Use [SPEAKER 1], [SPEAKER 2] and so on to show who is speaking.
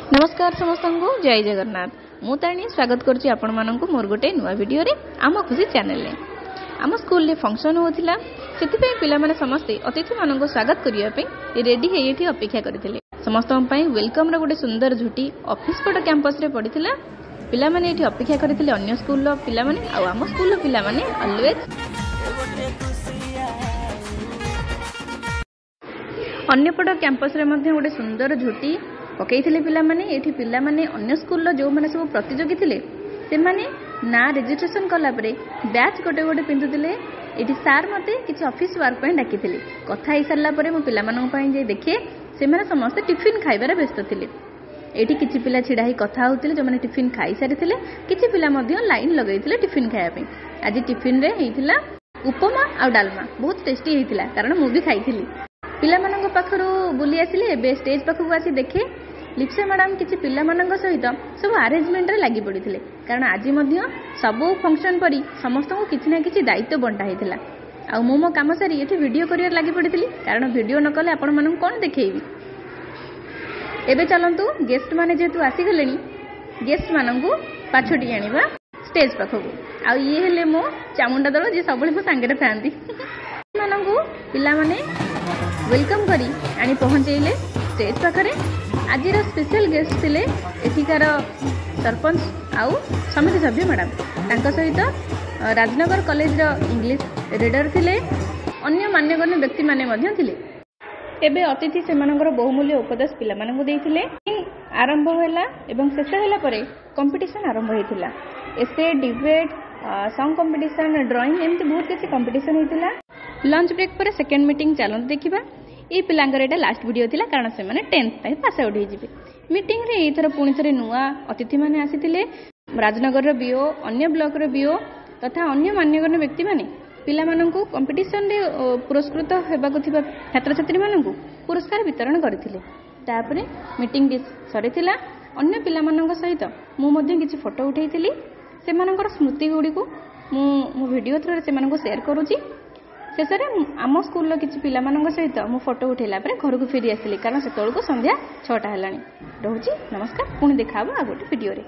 [SPEAKER 1] नमस्कार समस्त को जय जगन्नाथ मु तारिणी स्वागत करुच्ची आपण मानक मोर गोटे नुआ वीडियो रे आम खुशी चैनल रे आम स्कूल रे फंक्शन होतिला सेति पिला माने समस्ते अतिथि मानक स्वागत करिया पे रेडी हे एठी अपेक्षा करथिले समस्त पई वेलकम रो गोटे सुंदर झुटी ऑफिस पट कैंपस रे पडिथिला पिला माने एठी अपेक्षा करथिले अन्य स्कूल रो पिला माने आ आम स्कूल रो पिला माने ऑलवेज अन्य पट कैंपस रे मध्ये गोटे सुंदर झुटी पकईथिले पिला माने एठी पिला माने अन्य स्कूल जो माने सब प्रतियोगी थिले से माने ना रजिस्ट्रेशन कला परे बैच गोटे गोटे पिंधुथिले एठी सार मते किछि ऑफिस वर्क पय डाकिथिले कथा ही सरला परे मो पिला मानन पय जे देखे से माने समस्त टिफिन खाइबारे व्यस्त थिले एठी किछि पिला छिडा ही कथा होतिले जो माने टिफिन खाइ सारिथिले किछि पिला मध्ये लाइन लगैथिले टिफिन खाया पे आज टिफिन रे हेतिला उपमा आ डालमा बहुत टेस्टी हेतिला कारण मु भी खाइथिली पिला मानन पाखरु बुली आसिले एबे स्टेज पाखु आसी देखे लिप्सा मैडम किसी पिला मानन सहित सब अरेंजमेंट रे लागि पड़िथिले कारण आज मध्य सब फंक्शन परी समस्त को किछि ना किछि दायित्व बंटा हेतिला आ मो काम सारी एठी वीडियो करियर लागि पड़िथिली कारण वीडियो न कले आपण मानन कोन देखैबी एबे चलंतु गेस्ट माने जेतु आसी गलेनी गेस्ट मानन को पाछोटी आनिबा स्टेज पाखु आ ये हेले मो चामुंडा दल जे सबले मो संगरे थांती मानन को पिला माने वेलकम करी आनी पहुंचैले स्टेज पाखरे आज स्पेशल गेस्ट थिले एठिकार सरपंच आउ समिति सभ्य मैडम तांका सहित राजनगर कॉलेज रो इंग्लिश रीडर थिले अन्य मान्यगण्य व्यक्ति माने मध्य थिले एबे अतिथि सेमानकर बहुमूल्य उपदेश पिला मानकु देइथिले आरंभ होला एवं शेष होला परे कंपटीशन आरंभ हेतिला एसे डिबेट सॉन्ग कंपटीशन ड्राइंग एमती बहुत किसी कंपटीशन हेतिला लंच ब्रेक पर सेकंड मीटिंग चलन देखिबा ये पिलांगर एटा लास्ट वीडियो थिला कारण से माने 10th पय पास आउट हे जिवे मीटिंग रे एथर पुणी थरे नुआ अतिथि माने आसीथिले राजनगर रो बीओ अन्य ब्लॉक रो बीओ तथा अन्य मान्यगण्य व्यक्ति माने पिला माननकु कंपटीशन रे पुरस्कृत हेबाकु थिबा छात्र छात्री माननकु पुरस्कार वितरण करथिले तापरे मीटिंग सरीथिला अन्य पिला माननक सहित मु मध्ये किछि फोटो उठैथिली से मानकर स्मृति गुडी को मु वीडियो थ्रू से माननको शेयर करूची शेषे आम स्कूल किसी पिला सहित मु फोटो उठेला घर को फेरी आसिली कारण से संध्या 6टा हेलानी रोची नमस्कार पुणी देखा आ गोटे वीडियो रे।